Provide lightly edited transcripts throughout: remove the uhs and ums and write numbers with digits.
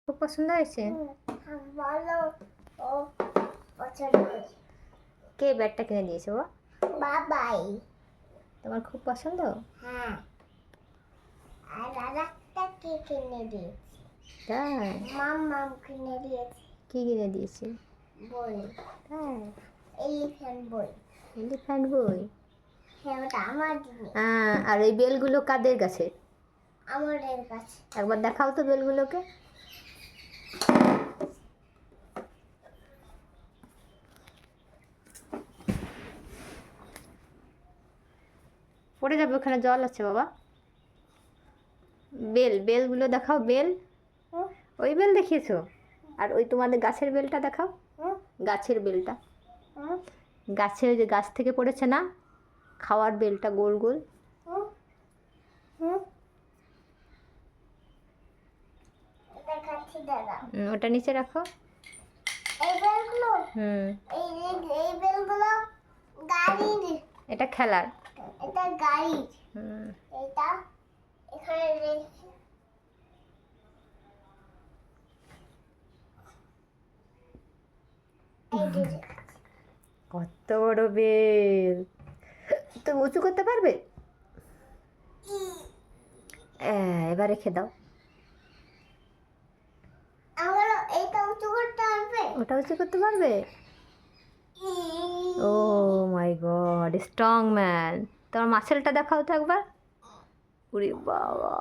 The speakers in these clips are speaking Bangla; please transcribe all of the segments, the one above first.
খুব পছন্দ হয়েছে। ভালো ও পছন্দ হয়েছে। কে ব্যাটটা কিনে দিয়েছে ও? বাবাই। তোমার খুব পছন্দ? হ্যাঁ। আর আরেকটা কি কিনে দিয়েছে? তাই? মাম কিনে দিয়েছে। কি কিনে দিয়েছে? বই। তাই? এলিফ্যান্ট বই। এলিফ্যান্ট বই? হ্যাঁ, ওটা আমার জিনিস। আর এই বেলগুলো কাদের গাছে? আমাদের কাছে। একবার দেখাও তো বেলগুলোকে। পড়ে যাবে, ওখানে জল আছে বাবা। বেলগুলো দেখাও, বেল। ওই বেল দেখিয়েছো? আর ওই তোমাদের গাছের বেলটা দেখাও। গাছের বেলটা, গাছে ওই যে গাছ থেকে পড়েছে না, খাওয়ার বেলটা গোল গোল। দেখাচ্ছি দাদা। ওটা নিচে রাখো। এই বেলগুলো, এই বেলগুলো গাড়ির। এটা খেলার। এটা গাড়ির। এটা এখানে রেখে কত বড় বেল! তুমি উঁচু করতে পারবে? এবার রেখে দাও। আমার এটা উঁচু করতে পারবে? ওটা উঁচু করতে পারবে? ও মাই গড, স্ট্রং ম্যান। তোমার মাসেলটা দেখাও তো একবার। উরে বাবা!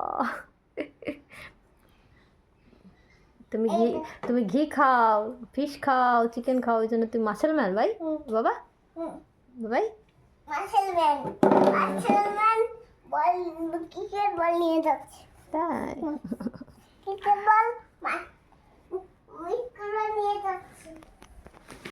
তুমি ঘি খাও, ফিশ খাও, চিকেন খাও, ওই জন্য তুমি মাসেল ম্যান ভাই। বাবা ভাই, মাসেল ম্যান বল, ক্রিকেট বল নিয়ে যাচ্ছে। তাই? Cricket ball